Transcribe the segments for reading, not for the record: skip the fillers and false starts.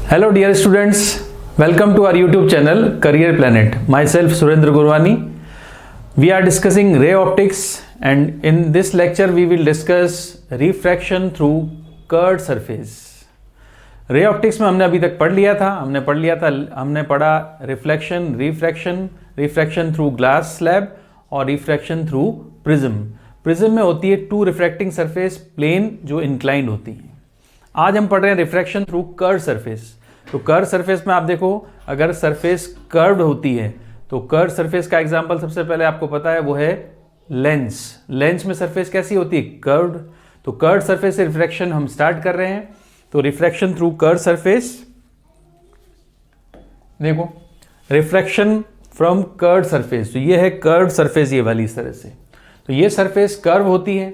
Hello dear students, welcome to our YouTube channel Career Planet. Myself Surendra Gurwani. We are discussing ray optics and in this lecture we will discuss refraction through curved surface. रे optics में हमने अभी तक हमने पढ़ा reflection, refraction through glass slab और refraction through prism. Prism में होती है टू रिफ्रैक्टिंग सरफेस प्लेन जो इंक्लाइंड होती हैं. आज हम पढ़ रहे हैं रिफ्रैक्शन थ्रू कर्व सरफेस. तो कर्व सरफेस में आप देखो, अगर सरफेस कर्व्ड होती है तो कर्व सरफेस का एग्जांपल सबसे पहले आपको पता है वो है लेंस. लेंस में सरफेस कैसी होती है? कर्व्ड. तो कर्व सरफेस से रिफ्रैक्शन हम स्टार्ट कर रहे हैं. तो रिफ्रैक्शन थ्रू कर्व सरफेस, देखो रिफ्रैक्शन फ्रॉम कर्व सरफेस. तो ये है कर्व सरफेस, ये वाली इस तरह से. तो ये सरफेस कर्व होती है,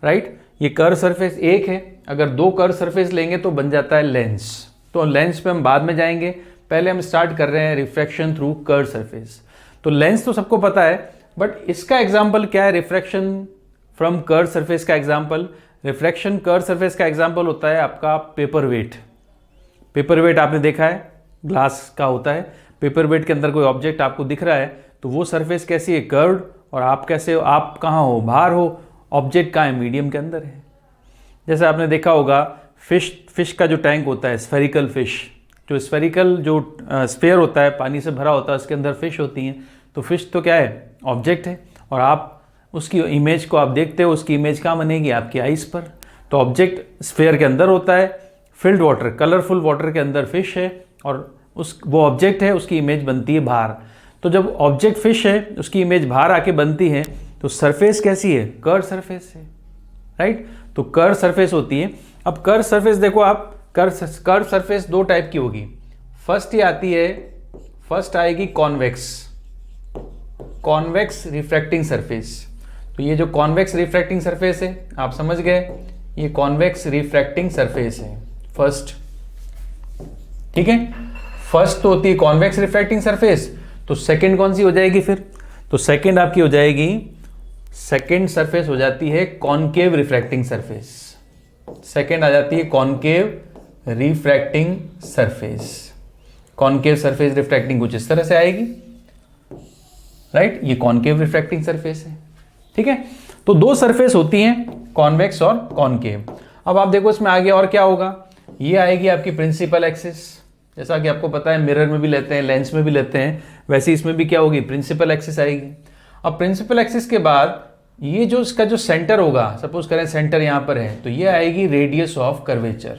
राइट. ये कर्व सरफेस एक है. अगर दो कर्व सरफेस लेंगे तो बन जाता है लेंस. तो लेंस पे हम बाद में जाएंगे, पहले हम स्टार्ट कर रहे हैं रिफ्रैक्शन थ्रू कर्व सरफेस. तो लेंस तो सबको पता है, बट इसका एग्जांपल क्या है? रिफ्रैक्शन फ्रॉम कर्व सरफेस का एग्जांपल, रिफ्रैक्शन कर्व सरफेस का एग्जांपल होता है आपका पेपर वेट. पेपर वेट आपने देखा है, ग्लास का होता है. पेपर वेट के अंदर कोई ऑब्जेक्ट आपको दिख रहा है तो वो सरफेस कैसी है? कर्व्ड. और आप कैसे हो? आप कहाँ हो? बाहर हो. ऑब्जेक्ट कहाँ है? मीडियम के अंदर है. जैसे आपने देखा होगा फिश का जो टैंक होता है, स्फेरिकल फिश, जो स्फेरिकल जो स्फेयर होता है, पानी से भरा होता है, उसके अंदर फिश होती हैं. तो फिश तो क्या है? ऑब्जेक्ट है. और आप उसकी इमेज को आप देखते हो, उसकी इमेज कहाँ बनेगी? आपकी आइज़ पर. तो ऑब्जेक्ट स्फेयर के अंदर होता है, फिल्ड वाटर, कलरफुल वाटर के अंदर फिश है, और वो ऑब्जेक्ट है, उसकी इमेज बनती है बाहर. तो जब ऑब्जेक्ट फिश है, उसकी इमेज बाहर आके बनती है, तो सरफेस कैसी है? कर्व सरफेस है, राइट. तो कर्व सरफेस होती है. अब कर्व सरफेस देखो आप, कर्व सरफेस दो टाइप की होगी. फर्स्ट आएगी कॉन्वेक्स रिफ्रैक्टिंग सरफेस. तो ये जो कॉन्वेक्स रिफ्रैक्टिंग सरफेस है, आप समझ गए, ये कॉन्वेक्स रिफ्रैक्टिंग सरफेस है फर्स्ट. ठीक है, फर्स्ट तो होती है कॉन्वेक्स रिफ्रैक्टिंग सरफेस. तो सेकंड कौन सी हो जाएगी फिर? तो सेकंड आपकी हो जाएगी, सेकंड सरफेस हो जाती है कॉनकेव रिफ्रैक्टिंग सरफेस. सेकंड आ जाती है concave refracting surface. Concave surface refracting कुछ इस तरह से आएगी, राइट. ये कॉनकेव रिफ्रैक्टिंग सरफेस है. ठीक है, तो दो सरफेस होती हैं, कॉन्वेक्स और कॉनकेव. अब आप देखो इसमें आगे और क्या होगा. ये आएगी आपकी प्रिंसिपल एक्सिस. जैसा कि आपको पता है मिरर में भी लेते हैं, लेंस में भी लेते हैं, वैसे इसमें भी क्या होगी? प्रिंसिपल एक्सिस आएगी. अब प्रिंसिपल एक्सिस के बाद ये जो इसका जो सेंटर होगा, सपोज करें सेंटर यहां पर है, तो ये आएगी radius of curvature.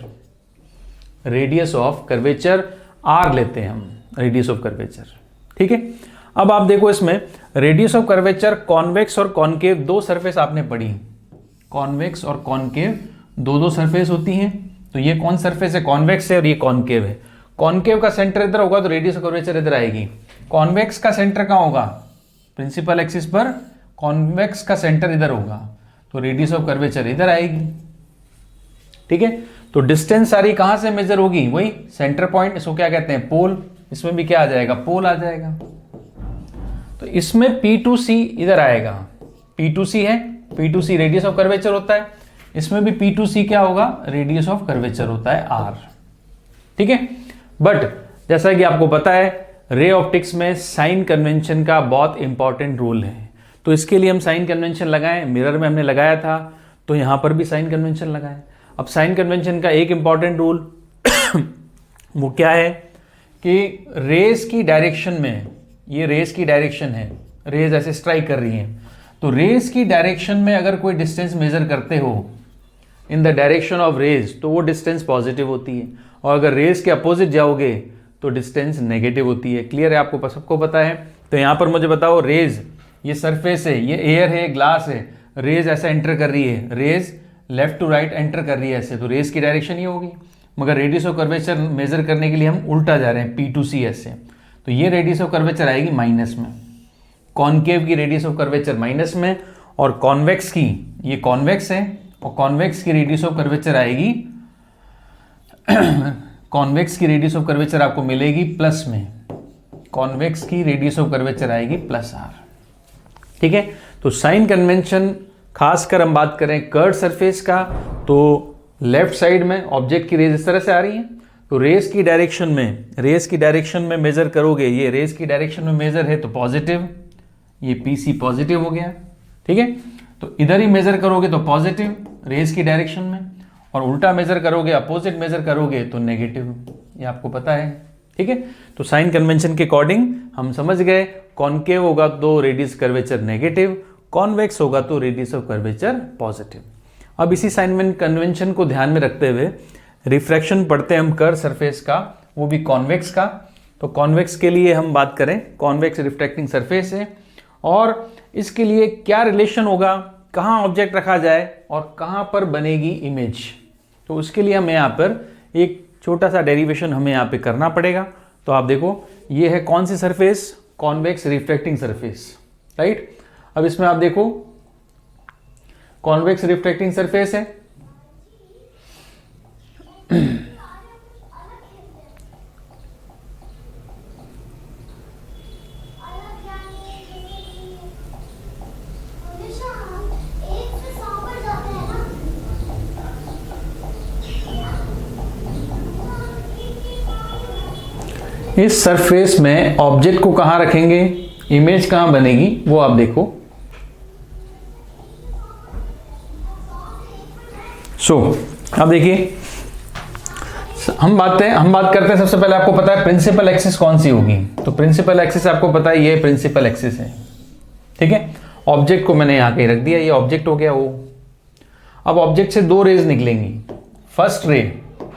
Radius of curvature R लेते हैं हम, रेडियस ऑफ कर्वेचर. ठीक है, अब आप देखो इसमें रेडियस ऑफ कर्वेचर, कॉन्वेक्स और कॉनकेव दो सरफेस आपने पढ़ी. कॉन्वेक्स और कॉनकेव दो सरफेस होती हैं. तो ये कौन सरफेस है? कॉन्वेक्स है, और ये कॉनकेव है. कॉनकेव का सेंटर इधर होगा तो रेडियस ऑफ कर्वेचर इधर आएगी. कॉन्वेक्स का सेंटर कहाँ होगा? प्रिंसिपल एक्सिस पर. कॉन्वेक्स का सेंटर इधर होगा तो रेडियस ऑफ कर्वेचर इधर आएगी. ठीक है, तो डिस्टेंस सारी कहां से मेजर होगी? वही सेंटर पॉइंट. इसको क्या कहते हैं? पोल. इसमें भी क्या आ जाएगा? पोल आ जाएगा. तो इसमें P2C इधर आएगा. P2C है, P2C रेडियस ऑफ कर्वेचर होता है. इसमें भी P2C क्या होगा? रेडियस ऑफ कर्वेचर होता है R. ठीक है, बट जैसा कि आपको पता है रे ऑप्टिक्स में साइन कन्वेंशन का बहुत इंपॉर्टेंट रोल है. तो इसके लिए हम साइन कन्वेंशन लगाएं. मिरर में हमने लगाया था, तो यहां पर भी साइन कन्वेंशन लगाएं. अब साइन कन्वेंशन का एक इंपॉर्टेंट रूल वो क्या है कि रेज की डायरेक्शन में, ये रेज की डायरेक्शन है, रेज ऐसे स्ट्राइक कर रही हैं, तो रेज की डायरेक्शन में अगर कोई डिस्टेंस मेजर करते हो in the direction of rays, तो वो डिस्टेंस पॉजिटिव होती है. और अगर रेज के अपोजिट जाओगे तो डिस्टेंस नेगेटिव होती है. क्लियर है? आपको सबको पता है. तो यहां पर मुझे बताओ, रेज ये सरफेस है, ये एयर है, ग्लास है, रेज ऐसा एंटर कर रही है, rays left to right enter कर रही है ऐसे, तो रेज की डायरेक्शन ही होगी. मगर रेडियस ऑफ कर्वेचर मेजर करने के लिए हम उल्टा जा रहे हैं, P2C ऐसे. तो ये रेडियस ऑफ कर्वेचर आएगी माइनस में. कॉनकेव की रेडियस ऑफ कर्वेचर माइनस में, और कॉन्वेक्स की, ये कॉन्वेक्स है, और कॉन्वेक्स की रेडियस ऑफ कर्वेचर आएगी कॉन्वेक्स की रेडियस ऑफ कर्वेचर आपको मिलेगी प्लस में. कॉन्वेक्स की रेडियस ऑफ कर्वेचर आएगी प्लस R. ठीक है, तो साइन कन्वेंशन खासकर हम बात करें कर्व सरफेस का, तो लेफ्ट साइड में ऑब्जेक्ट की रेज इस तरह से आ रही है, तो रेस की डायरेक्शन में मेजर करोगे, ये रेस की डायरेक्शन में मेजर है तो पॉजिटिव, ये पीसी पॉजिटिव हो गया, ठीक है। तो इधर ही मेजर करोगे तो पॉजिटिव रेस की डायरेक्शन में, और उल्टा मेजर करोगे, अपोजिट मेजर करोगे तो नेगेटिव, ये आपको पता है, ठीक है। तो साइन कन्वेंशन के अकॉर्डिंग हम समझ गए, कॉनकेव होगा तो रेडियस कर्वेचर नेगेटिव, कॉन्वेक्स होगा तो रेडियस ऑफ कर्वेचर पॉजिटिव। अब इसी साइन कन्वेंशन को ध्यान में रखते हुए रिफ्रैक्शन पढ़ते हैं हम कर्व सरफेस का, वो भी कॉन्वेक्स का। तो कॉन्वेक्स के लिए हम बात करें, कॉन्वेक्स रिफ्रैक्टिंग सरफेस है, और इसके लिए क्या रिलेशन होगा, कहाँ ऑब्जेक्ट रखा जाए और कहाँ पर बनेगी इमेज, तो उसके लिए हमें यहाँ पर एक छोटा सा डेरिवेशन हमें यहाँ पे करना पड़ेगा। तो आप देखो, ये है कौन सी surface, convex refracting surface, right. अब इसमें आप देखो कॉन्वेक्स रिफ्रैक्टिंग सरफेस है, इस सरफेस में ऑब्जेक्ट को कहां रखेंगे, इमेज कहां बनेगी, वो आप देखो। अब देखिए, हम बात करते हैं, सबसे पहले आपको पता है प्रिंसिपल एक्सिस कौन सी होगी। तो प्रिंसिपल एक्सिस आपको पता है, ये प्रिंसिपल एक्सिस है, ठीक है। ऑब्जेक्ट को मैंने यहां कहीं रख दिया, ये ऑब्जेक्ट हो गया वो। अब ऑब्जेक्ट से दो रेज निकलेंगी, फर्स्ट रे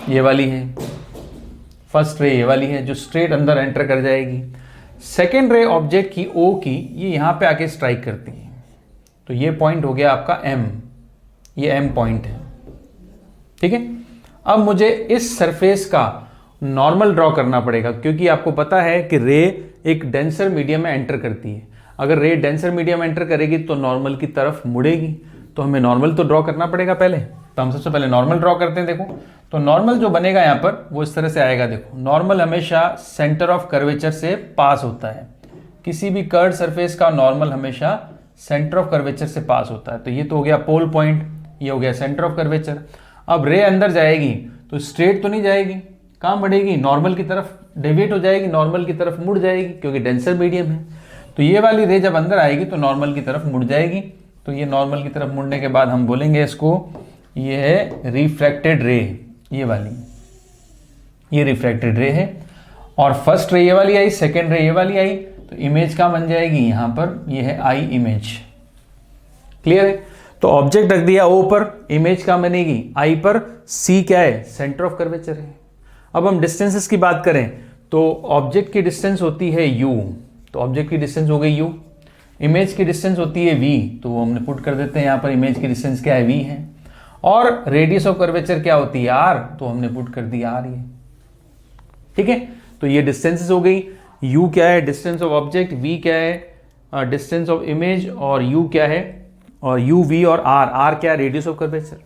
ये वाली है, फर्स्ट रे ये वाली है जो स्ट्रेट अंदर एंटर कर जाएगी। सेकेंड रे ऑब्जेक्ट की ओ की, ये यहां पे आके स्ट्राइक करती है, तो ये पॉइंट हो गया आपका एम, ये एम पॉइंट है, ठीक है। अब मुझे इस सरफेस का नॉर्मल ड्रॉ करना पड़ेगा, क्योंकि आपको पता है कि रे एक डेंसर मीडियम में एंटर करती है। अगर रे डेंसर मीडियम में एंटर करेगी तो नॉर्मल की तरफ मुड़ेगी, तो हमें नॉर्मल तो ड्रॉ करना पड़ेगा पहले। तो हम सबसे पहले नॉर्मल ड्रॉ करते हैं। देखो, तो नॉर्मल जो बनेगा यहाँ पर वो इस तरह से आएगा। देखो, नॉर्मल हमेशा सेंटर ऑफ कर्वेचर से पास होता है, किसी भी कर्व सरफेस का नॉर्मल हमेशा सेंटर ऑफ कर्वेचर से पास होता है। तो ये तो हो गया पोल पॉइंट, ये हो गया सेंटर ऑफ कर्वेचर। अब रे अंदर जाएगी तो स्ट्रेट तो नहीं जाएगी, कहाँ बढ़ेगी, नॉर्मल की तरफ डेविएट हो जाएगी, नॉर्मल की तरफ मुड़ जाएगी, क्योंकि डेंसर मीडियम है। तो ये वाली रे जब अंदर आएगी तो नॉर्मल की तरफ मुड़ जाएगी। तो ये नॉर्मल की तरफ मुड़ने के बाद हम बोलेंगे इसको, ये है रिफ्रैक्टेड रे, ये वाली, ये रिफ्रैक्टेड रे है। और फर्स्ट रे ये वाली आई, सेकेंड रे ये वाली आई, तो इमेज कहाँ बन जाएगी, यहाँ पर ये है आई इमेज। क्लियर है। तो ऑब्जेक्ट रख दिया ओ पर, इमेज कहाँ बनेगी, आई पर। सी क्या है, सेंटर ऑफ कर्वेचर है। अब हम डिस्टेंसेस की बात करें तो ऑब्जेक्ट की डिस्टेंस होती है यू, तो ऑब्जेक्ट की डिस्टेंस हो गई यू। इमेज की डिस्टेंस होती है वी, तो वो हमने पुट कर देते हैं यहाँ पर, इमेज की डिस्टेंस क्या है, वी है। और रेडियस ऑफ कर्वेचर क्या होती है, आर, तो हमने पुट कर दिया आर, ये ठीक है। तो ये डिस्टेंसेस हो गई। यू क्या है, डिस्टेंस ऑफ ऑब्जेक्ट, वी क्या है, डिस्टेंस ऑफ इमेज, और यू क्या है, और यू वी और आर, आर क्या है, रेडियस ऑफ कर्वेचर।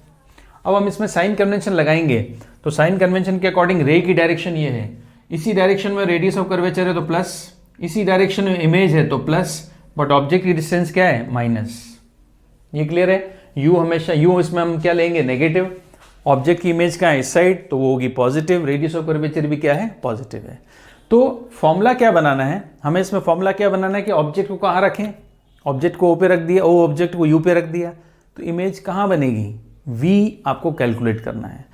अब हम इसमें साइन कन्वेंशन लगाएंगे, तो साइन कन्वेंशन के अकॉर्डिंग रे की डायरेक्शन ये है, इसी डायरेक्शन में रेडियस ऑफ कर्वेचर है तो प्लस, इसी डायरेक्शन में इमेज है तो प्लस, बट ऑब्जेक्ट की डिस्टेंस क्या है, माइनस। ये क्लियर है। यू हमेशा, यू इसमें हम क्या लेंगे, नेगेटिव। ऑब्जेक्ट की इमेज क्या है, इस साइड, तो वो होगी पॉजिटिव, रेडियस ऑफ कर्वेचर भी क्या है, पॉजिटिव है। तो फॉर्मूला क्या बनाना है हमें, इसमें फॉर्मूला क्या बनाना है कि ऑब्जेक्ट को कहाँ रखें, ऑब्जेक्ट को ओ पे रख दिया, ओ ऑब्जेक्ट को यू पे रख दिया, तो इमेज कहाँ बनेगी, वी आपको कैलकुलेट करना है।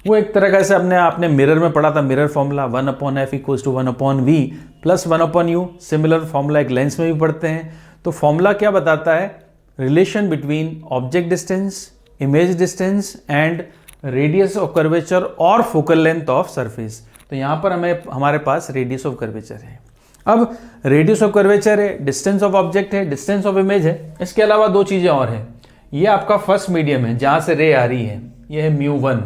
वो एक तरह का ऐसे आपने मिरर में पढ़ा था, mirror formula 1/f equals to 1/v plus 1/u। Similar formula एक लेंस में भी पढ़ते हैं। तो फॉर्मूला क्या बताता है, relation between object distance, image distance and radius of curvature और फोकल लेंथ ऑफ सरफेस। तो यहाँ पर हमारे पास रेडियस ऑफ कर्वेचर है। अब रेडियस ऑफ कर्वेचर है, डिस्टेंस ऑफ ऑब्जेक्ट है, डिस्टेंस ऑफ इमेज है, इसके अलावा दो चीजें और है। ये आपका फर्स्ट मीडियम है जहां से रे आ रही है, ये है μ1,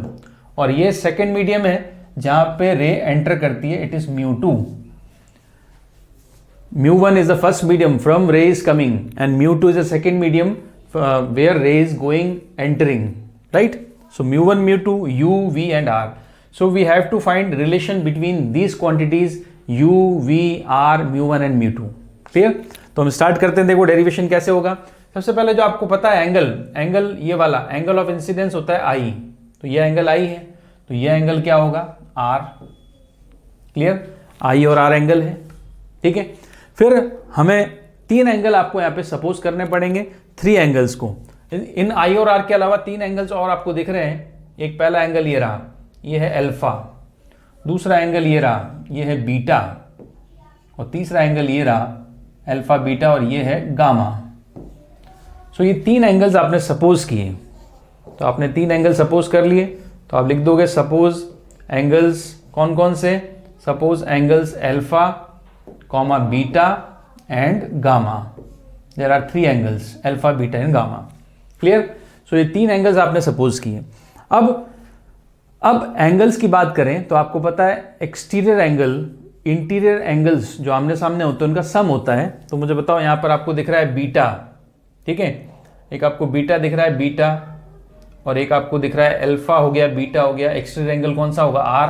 और ये सेकेंड मीडियम है जहां पे रे एंटर करती है, it is μ2। μ1 is the first medium from ray is coming and μ2 is the second medium where ray is going entering, right? So μ1, μ2, u, v and r. So we have to find relation between these quantities u, v, r, μ1 and μ2. clear? तो हम start करते हैं। देखो derivation कैसे होगा। सबसे पहले जो आपको पता है एंगल ये वाला एंगल ऑफ इंसिडेंस होता है आई, तो ये एंगल आई है, तो ये एंगल क्या होगा, आर, क्लियर, आई और आर एंगल है, ठीक है। फिर हमें 3 एंगल आपको यहाँ पे सपोज करने पड़ेंगे, 3 एंगल्स को। इन आई और आर के अलावा 3 एंगल्स और आपको दिख रहे हैं। एक पहला एंगल ये रहा, ये है अल्फा। दूसरा एंगल ये रहा, ये है बीटा। और तीसरा एंगल ये रहा, अल्फा बीटा, और ये है गामा। सो ये 3 एंगल्स आपने सपोज किए। तो आपने 3 एंगल सपोज कर लिए, तो आप लिख दोगे सपोज एंगल्स कौन कौन से, suppose angles alpha comma beta and gamma. There are 3 angles, alpha beta and gamma. Clear. So ये 3 एंगल्स आपने सपोज किए। अब एंगल्स की बात करें तो आपको पता है एक्सटीरियर एंगल, इंटीरियर एंगल्स जो आमने सामने होते हैं उनका सम होता है। तो मुझे बताओ, यहां पर आपको दिख रहा है बीटा, ठीक है, एक आपको बीटा दिख रहा है बीटा, और एक आपको दिख रहा है अल्फा हो गया, बीटा हो गया। एक्सटीरियर एंगल कौन सा होगा, आर,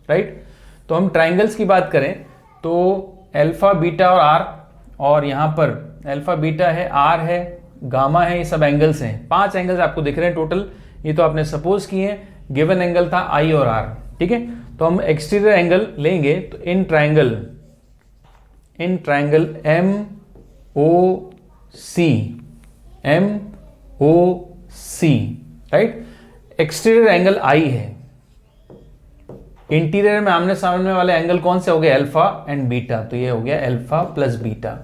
राइट। तो हम ट्राइंगल्स की बात करें तो अल्फा बीटा और आर, और यहां पर अल्फा बीटा है, आर है, गामा है, ये सब एंगल्स हैं। 5 एंगल्स आपको दिख रहे हैं टोटल। ये तो आपने सपोज किए हैं। गिवन एंगल था आई और आर, ठीक है। तो हम एक्सटीरियर एंगल लेंगे तो in triangle M O C, right. Exterior angle आई है। इंटीरियर में आमने सामने वाले एंगल कौन से हो गए, अल्फा एंड बीटा। तो ये हो गया alpha plus beta.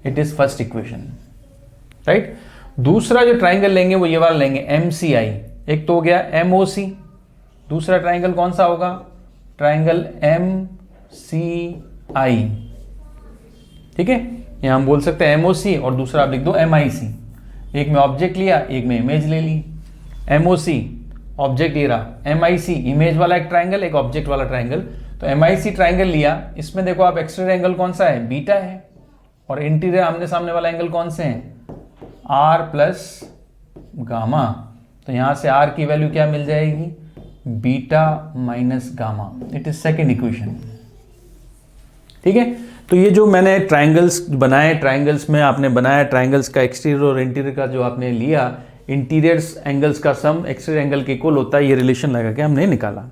It is first equation, right. दूसरा जो ट्राइंगल लेंगे वो ये वाला लेंगे, एम सी आई। एक तो हो गया एम ओ सी, दूसरा ट्राइंगल कौन सा होगा, ट्राइंगल एम सी आई, ठीक है। यहां हम बोल सकते हैं एम ओ सी, और दूसरा आप लिख दो एम आई सी। एक में ऑब्जेक्ट लिया, एक में इमेज ले ली। एम ओ सी ऑब्जेक्ट ये रहा, एम आई सी इमेज वाला एक ट्राइंगल, एक ऑब्जेक्ट वाला ट्राइंगल। तो एम आई सी ट्राइंगल लिया, इसमें देखो आप एक्सटीरियर एंगल कौन सा है, बीटा है, और इंटीरियर आमने सामने वाला एंगल कौन से हैं, आर प्लस गामा। तो यहां से आर की वैल्यू क्या मिल जाएगी, beta minus gamma. It is second equation, ठीक है। तो ये जो मैंने ट्राइंगल्स बनाए, ट्राइंगल्स में आपने बनाया ट्राइंगल्स का एक्सटीरियर और इंटीरियर का जो आपने लिया, इंटीरियर एंगल्स का सम एक्सटीरियर एंगल के इक्वल होता है, ये रिलेशन लगा के हमने निकाला।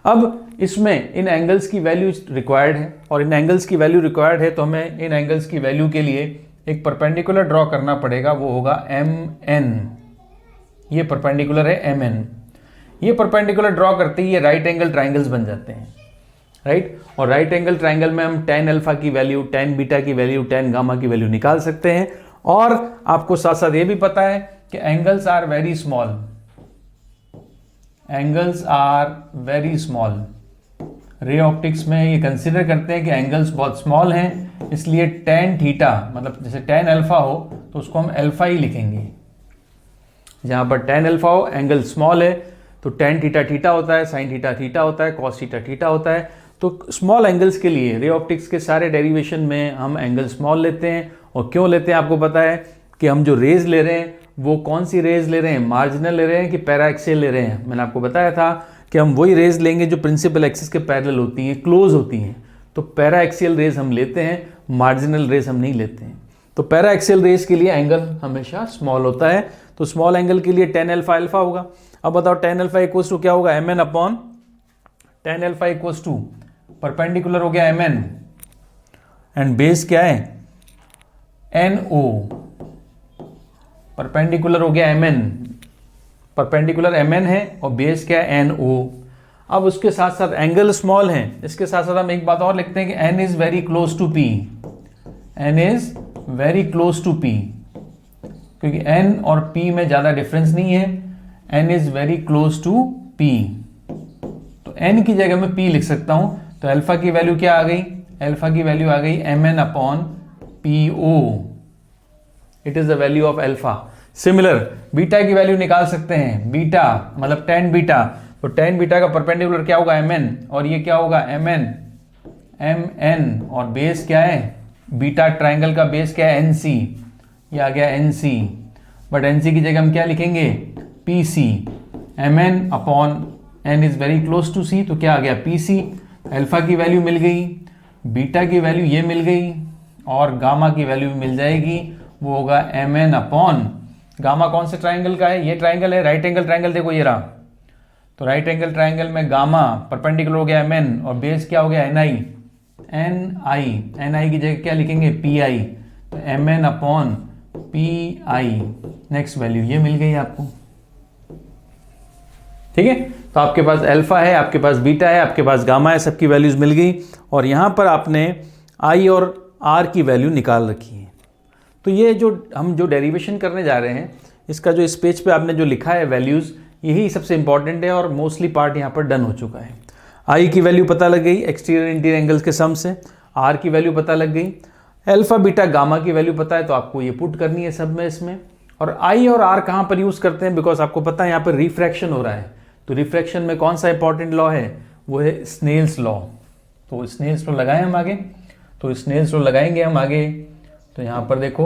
अब इसमें इन एंगल्स की वैल्यू रिक्वायर्ड है, और इन एंगल्स की वैल्यू रिक्वायर्ड है तो हमें इन एंगल्स की वैल्यू के लिए एक परपेंडिकुलर ड्रॉ करना पड़ेगा, वो होगा एम एन। ये परपेंडिकुलर है एम एन। ये परपेंडिकुलर ड्रॉ करते ही ये राइट एंगल ट्राइंगल्स बन जाते हैं, राइट। और राइट एंगल ट्राइंगल में हम tan अल्फा की वैल्यू, tan बीटा की वैल्यू, tan गामा की वैल्यू निकाल सकते हैं। और आपको साथ साथ ये भी पता है कि angles are very small, angles are very small. Ray optics में ये कंसिडर करते हैं कि एंगल्स बहुत स्मॉल हैं, इसलिए tan थीटा, मतलब जैसे tan अल्फा हो तो उसको हम अल्फा ही लिखेंगे। जहां पर tan अल्फा हो, एंगल स्मॉल है, तो tan थीटा थीटा होता है, sin थीटा थीटा होता है, cos थीटा थीटा होता है। तो स्मॉल एंगल्स के लिए रे ऑप्टिक्स के सारे डेरिवेशन में हम एंगल स्मॉल लेते हैं। और क्यों लेते हैं आपको पता है कि हम जो रेज ले रहे हैं वो कौन सी रेज ले रहे हैं, मार्जिनल ले रहे हैं कि पैरा एक्सियल ले रहे हैं। मैंने आपको बताया था कि हम वही रेज लेंगे जो प्रिंसिपल एक्सिस के पैरेलल होती हैं, क्लोज होती हैं। तो पैरा एक्सियल रेज हम लेते हैं, मार्जिनल रेज हम नहीं लेते हैं। तो पैरा एक्सियल रेज के लिए एंगल हमेशा स्मॉल होता है। तो स्मॉल एंगल के लिए tan अल्फा अल्फा होगा। अब बताओ tan अल्फा इक्वल्स टू क्या होगा, M N upon tan alpha equals to perpendicular हो गया एम एन, एंड बेस क्या है एन ओ। परपेंडिकुलर हो गया M N, perpendicular M N है और बेस क्या है एन ओ। अब उसके साथ साथ एंगल स्मॉल है, इसके साथ साथ हम एक बात और लिखते हैं कि N is very close to P, N is very close to P, क्योंकि एन और पी में ज्यादा डिफरेंस नहीं है। N is very close to P, तो एन की जगह में पी लिख सकता हूं। तो अल्फा की वैल्यू क्या आ गई, अल्फा की वैल्यू आ गई M N upon P O. It is the value of alpha. Similar beta की वैल्यू निकाल सकते हैं, बीटा मतलब tan बीटा। तो tan बीटा का परपेंडिकुलर क्या होगा एम एन, और ये क्या होगा एम एन, और बेस क्या है, बीटा ट्राइंगल का बेस क्या है एन सी, ये आ गया N C. But N C की जगह हम क्या लिखेंगे P C. M N upon N is very close to C, तो क्या आ गया पी सी। अल्फा की वैल्यू मिल गई, बीटा की वैल्यू ये मिल गई, और गामा की वैल्यू मिल जाएगी, वो होगा एम एन अपॉन गामा। कौन से ट्राइंगल का है, ये ट्राइंगल है, राइट एंगल ट्राइंगल देखो ये रहा। तो राइट एंगल ट्राइंगल में गामा परपेंडिकुलर हो गया mn और बेस क्या हो गया ni की जगह क्या लिखेंगे pi, तो mn upon pi next value ये मिल गई आपको। ठीक है, तो आपके पास अल्फा है, आपके पास बीटा है, आपके पास गामा है, सबकी वैल्यूज मिल गई और यहां पर आपने आई और आर की वैल्यू निकाल रखी है। तो ये जो हम जो डेरिवेशन करने जा रहे हैं, इसका जो इस पेज पे आपने जो लिखा है वैल्यूज, यही सबसे इंपॉर्टेंट है और मोस्टली पार्ट यहाँ पर डन हो चुका है। आई की वैल्यू पता लग गई एक्सटीरियर इंटीरियर एंगल्स के सम से, आर की वैल्यू पता लग गई, अल्फा बीटा गामा की वैल्यू पता है, तो आपको ये पुट करनी है सब में इसमें। और आई और आर कहाँ पर यूज़ करते हैं, बिकॉज आपको पता है यहाँ पर रिफ्रैक्शन हो रहा है, तो रिफ्रैक्शन में कौन सा इंपॉर्टेंट लॉ है, वो है स्नेल्स लॉ। तो स्नेल्स लॉ लगाएं हम आगे, तो स्नेल्स लॉ लगाएंगे हम आगे। तो यहाँ पर देखो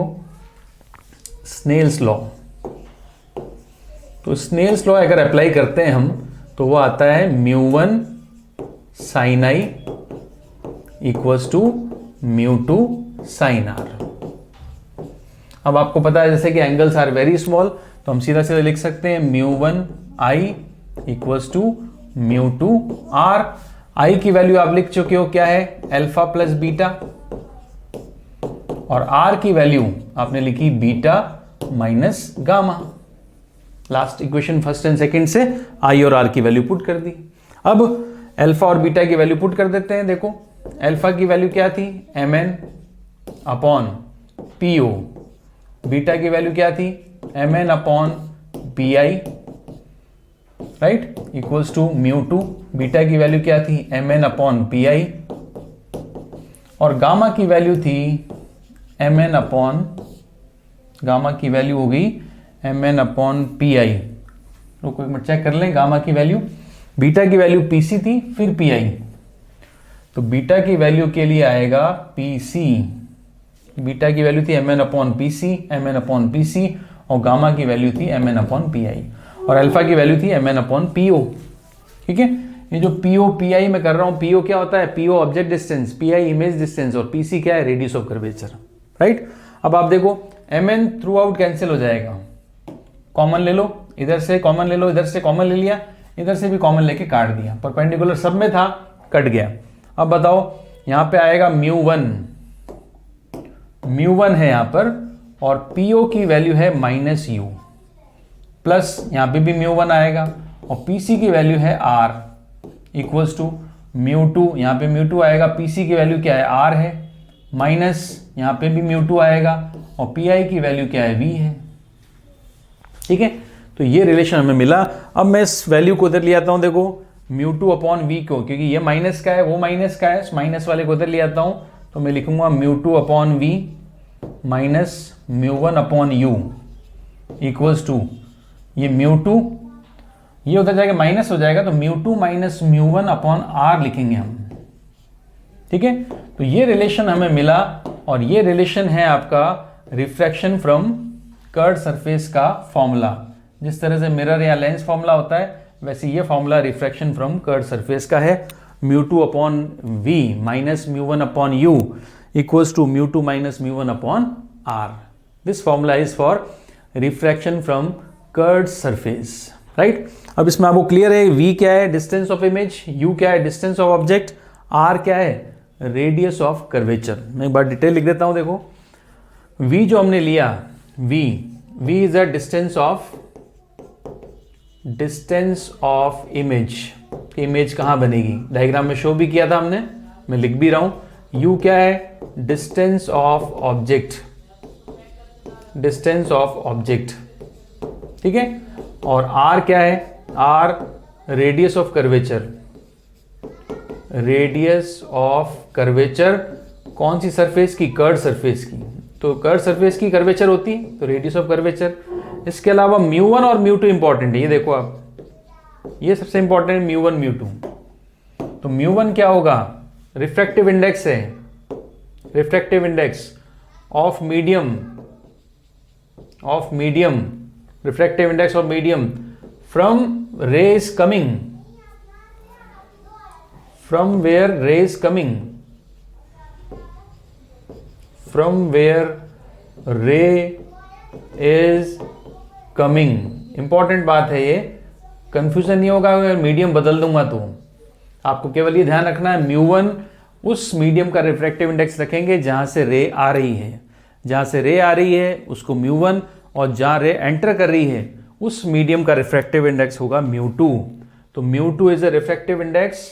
स्नेल्स लॉ, तो स्नेल्स लॉ अगर अप्लाई करते हैं हम तो वो आता है μ1 sin i equals to μ2 sin r। अब आपको पता है जैसे कि एंगल्स आर वेरी स्मॉल, तो हम सीधा सीधा लिख सकते हैं μ1 i equals to μ2 r। i की वैल्यू आप लिख चुके हो क्या है अल्फा प्लस बीटा, और r की वैल्यू आपने लिखी beta minus gamma. Last equation first and second से i और r की वैल्यू पुट कर दी। अब अल्फा और बीटा की वैल्यू पुट कर देते हैं। देखो अल्फा की वैल्यू क्या थी mn अपॉन po, बीटा की वैल्यू क्या थी mn upon pi, right, equals to μ2। Beta की वैल्यू क्या थी mn अपॉन pi, और गामा की वैल्यू थी mn अपॉन, गामा की वैल्यू हो गई mn अपॉन pi। रुको एक मिनट चेक कर लें गामा की वैल्यू। बीटा की वैल्यू pc थी फिर pi, तो बीटा की वैल्यू के लिए आएगा pc, बीटा की वैल्यू थी mn अपॉन pc, और गामा की वैल्यू थी mn अपॉन pi, और अल्फा की वैल्यू थी mn अपॉन po। ठीक है, ये जो po pi मैं कर रहा हूं, po क्या होता है, po object distance, pi image distance, और pc क्या है रेडियस ऑफ कर्वेचर, राइट। अब आप देखो mn थ्रू आउट कैंसिल हो जाएगा, कॉमन ले लो, इधर से कॉमन ले लो, इधर से कॉमन ले लिया, इधर से भी कॉमन लेके काट दिया, परपेंडिकुलर सब में था, कट गया। अब बताओ यहां पे आएगा μ1 है यहां पर, और po की वैल्यू है माइनस u, प्लस यहां पे भी μ1 आएगा, और pc की वैल्यू है r इक्वल्स टू μ2, यहां पे μ2 आएगा, pc की वैल्यू क्या है r है, माइनस यहां पे भी μ2 आएगा, और pi की वैल्यू क्या है v है। ठीक है, तो ये रिलेशन हमें मिला। अब मैं इस वैल्यू को उधर ले आता हूं, देखो μ2 अपॉन v को, क्योंकि ये माइनस का है वो माइनस का है, माइनस वाले को उधर ले आता हूं, तो मैं लिखूंगा μ2 upon v minus μ1 upon u equals to, ये μ2 ये उधर जाएगा माइनस हो जाएगा, तो μ2 माइनस μ1 अपॉन r लिखेंगे हम। ठीक है, तो ये रिलेशन हमें मिला, और ये रिलेशन है आपका रिफ्रैक्शन फ्रॉम कर्व्ड सरफेस का फॉर्मूला। जिस तरह से मिरर या लेंस फॉर्मूला होता है, वैसे ये formula refraction from curved surface का है। μ2 upon v minus μ1 upon u equals to μ2 minus μ1 upon r। This formula is for refraction from curved surface, right. अब इसमें आपको क्लियर है v क्या है डिस्टेंस ऑफ इमेज, u क्या है डिस्टेंस ऑफ ऑब्जेक्ट, r क्या है रेडियस ऑफ कर्वेचर। मैं एक बार डिटेल लिख देता हूं। देखो v जो हमने लिया, v is a distance of image. Image कहां बनेगी, डायग्राम में शो भी किया था हमने, मैं लिख भी रहा हूं। u क्या है distance of object, distance of object, ठीक है। और r क्या है, r radius of curvature, radius of curvature कौन सी सरफेस की, कर्व्ड सरफेस की। तो कर्व्ड सरफेस की कर्वेचर होती तो रेडियस ऑफ कर्वेचर। इसके अलावा μ1 और μ2 इंपॉर्टेंट है, ये देखो आप, ये सबसे इंपॉर्टेंट है μ1 μ2। तो μ1 क्या होगा, रिफ्रैक्टिव इंडेक्स है, refractive index of medium, refractive index of medium from rays coming, from where rays coming, from where ray is coming, important बात है ये, कंफ्यूजन नहीं होगा अगर मीडियम बदल दूंगा तो। आपको केवल ये ध्यान रखना है म्यू1 उस मीडियम का रिफ्रैक्टिव इंडेक्स रखेंगे जहां से रे आ रही है, जहां से रे आ रही है उसको म्यू1, और जहां रे एंटर कर रही है उस मीडियम का रिफ्रैक्टिव इंडेक्स होगा म्यू2। तो mu two is a refractive index,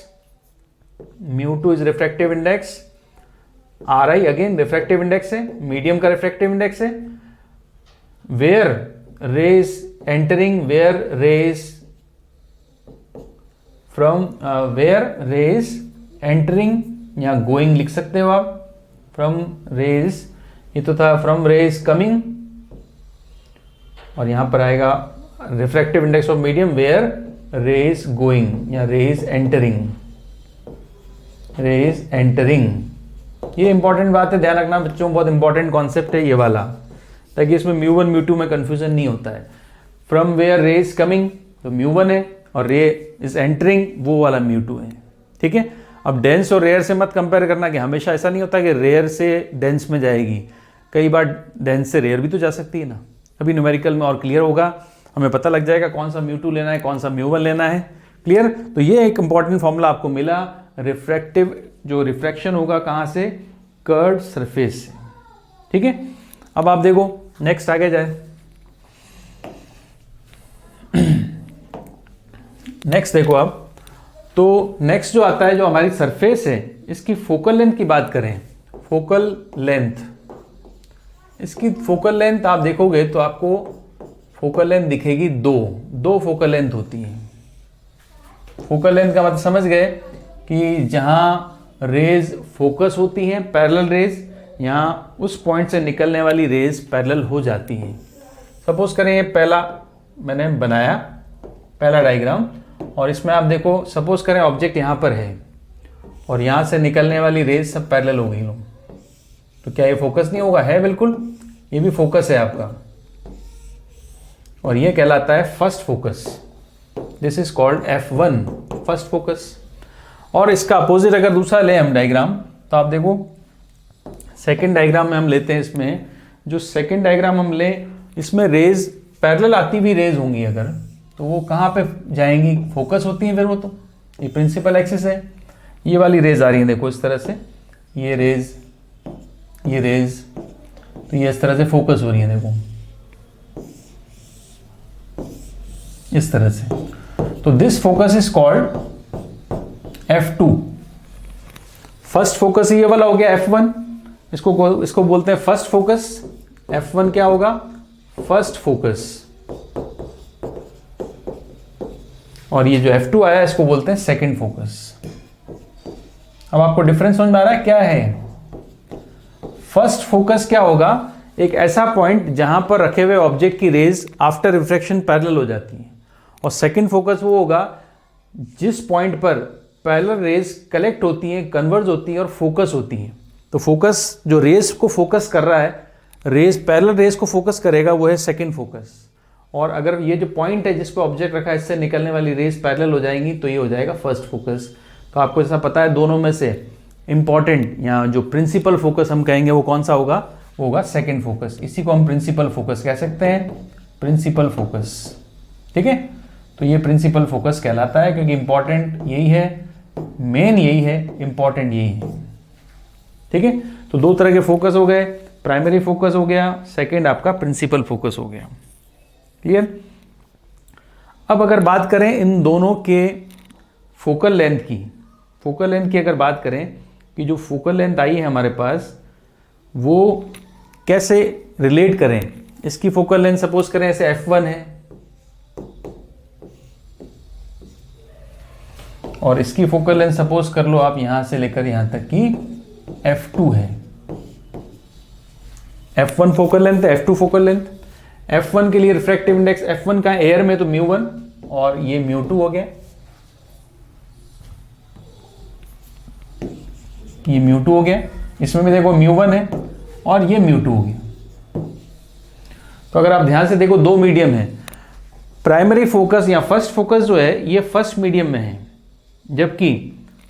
mu two is refractive index, R I again refractive index है, मीडियम का रिफ्रैक्टिव इंडेक्स है, where rays entering, where rays from, where rays entering या गोइंग लिख सकते हो आप, फ्रॉम रेज, ये तो था फ्रॉम रेज कमिंग, और यहां पर आएगा refractive index of medium where rays going या रेज एंटरिंग, रेज एंटरिंग। ये इंपॉर्टेंट बात है, ध्यान रखना बच्चों, बहुत इंपॉर्टेंट कॉन्सेप्ट है ये वाला, ताकि इसमें म्यू1 म्यू2 में कंफ्यूजन नहीं होता है। फ्रॉम वेयर रेज कमिंग तो म्यू1 है, और रे इज एंटरिंग वो वाला म्यू2 है, ठीक है। अब डेंस और रेयर से मत कंपेयर करना कि हमेशा ऐसा नहीं होता कि रेयर से डेंस में जाएगी, कई बार डेंस से रेयर भी तो जा सकती है ना। अभी न्यूमेरिकल में और क्लियर होगा, हमें पता लग जाएगा कौन सा म्यू2 लेना है, कौन सा म्यू1 लेना है, क्लियर। तो ये एक इंपॉर्टेंट फॉर्मूला आपको मिला, रिफ्रैक्टिव जो रिफ्रैक्शन होगा कहाँ से, कर्व सरफेस से, ठीक है। अब आप देखो नेक्स्ट आगे जाए, नेक्स्ट देखो आप, तो नेक्स्ट जो आता है जो हमारी सरफेस है, इसकी फोकल लेंथ की बात करें, फोकल लेंथ, इसकी फोकल लेंथ आप देखोगे तो आपको फोकल लेंथ दिखेगी दो फोकल लेंथ होती है। फोकल लेंथ का मतलब समझ गए कि जहां रेज फोकस होती हैं पैरेलल रेज, यहां उस पॉइंट से निकलने वाली रेज पैरेलल हो जाती हैं। सपोज करें ये पहला मैंने बनाया, पहला डायग्राम, और इसमें आप देखो सपोज करें ऑब्जेक्ट यहां पर है और यहां से निकलने वाली रेज सब पैरेलल हो गई, तो क्या ये फोकस नहीं होगा? है बिल्कुल, ये भी फोकस है आपका, और ये कहलाता है first focus. This is called F1 first focus. और इसका अपोजिट अगर दूसरा ले हम डायग्राम, तो आप देखो सेकंड डायग्राम में हम लेते हैं, इसमें जो सेकंड डायग्राम हम ले, इसमें रेज पैरेलल आती हुई रेज होंगी अगर, तो वो कहाँ पे जाएंगी? फोकस होती हैं फिर वो, तो ये प्रिंसिपल एक्सिस है, ये वाली रेज आ रही है देखो इस तरह से, ये रेज, ये रेज, तो ये इस तरह से फोकस हो रही है देखो इस तरह से। तो this focus is called F2। First focus ये वाला हो गया F1, इसको बोलते हैं फर्स्ट फोकस। F1 क्या होगा? First focus. और ये जो F2 आया इसको बोलते हैं सेकंड फोकस। अब आपको डिफरेंस समझ में आ रहा है क्या है? फर्स्ट फोकस क्या होगा? एक ऐसा पॉइंट जहां पर रखे हुए ऑब्जेक्ट की रेज आफ्टर रिफ्रैक्शन पैरेलल हो जाती है, और सेकंड फोकस वो होगा जिस पॉइंट पर पैरेलल रेज कलेक्ट होती हैं, कन्वर्ज होती हैं और फोकस होती हैं। तो फोकस जो रेज को फोकस कर रहा है, रेज पैरेलल रेज को फोकस करेगा, वो है सेकंड फोकस। और अगर ये जो पॉइंट है जिस पे ऑब्जेक्ट रखा है, इससे निकलने वाली रेज पैरेलल हो जाएंगी, तो ये हो जाएगा फर्स्ट फोकस। तो आपको ऐसा पता है दोनों में से इंपॉर्टेंट या जो प्रिंसिपल फोकस हम कहेंगे वो कौन सा होगा? वो होगा सेकंड फोकस। इसी को हम प्रिंसिपल फोकस कह सकते हैं, प्रिंसिपल फोकस, ठीक है। तो ये प्रिंसिपल फोकस कहलाता है, क्योंकि इंपॉर्टेंट यही है, मेन यही है, इंपॉर्टेंट यही है, ठीक है। तो दो तरह के फोकस हो गए, प्राइमरी फोकस हो गया, सेकंड आपका प्रिंसिपल फोकस हो गया, क्लियर। अब अगर बात करें इन दोनों के फोकल लेंथ की, फोकल लेंथ की अगर बात करें कि जो फोकल लेंथ आई है हमारे पास, वो कैसे रिलेट करें। इसकी फोकल लेंथ सपोज करें ऐसे F1 है, और इसकी फोकल लेंथ सपोज कर लो आप यहां से लेकर यहां तक की F2 है। F1 फोकल लेंथ है, F2 फोकल लेंथ। F1 के लिए रिफ्रैक्टिव इंडेक्स F1 का एयर में तो म्यू1, और ये म्यू2 हो गया, ये म्यू2 हो गया। इसमें भी देखो म्यू1 है और ये म्यू2 हो गया। तो अगर आप ध्यान से देखो दो मीडियम है, प्राइमरी फोकस या फर्स्ट फोकस जो है ये फर्स्ट मीडियम में है, जबकि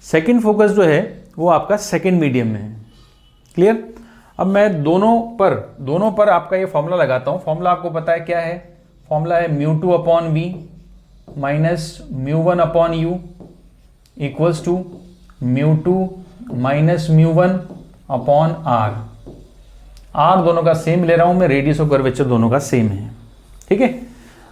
सेकंड फोकस जो है वो आपका सेकंड मीडियम में है, क्लियर। अब मैं दोनों पर आपका ये फॉर्मूला लगाता हूं। फॉर्मूला आपको पता है क्या है? फॉर्मूला है mu two upon V minus μ1 upon U equals to μ2 minus μ1 upon R. R दोनों का सेम ले रहा हूं मैं, रेडियस ऑफ कर्वेचर दोनों का सेम है। ठीक है,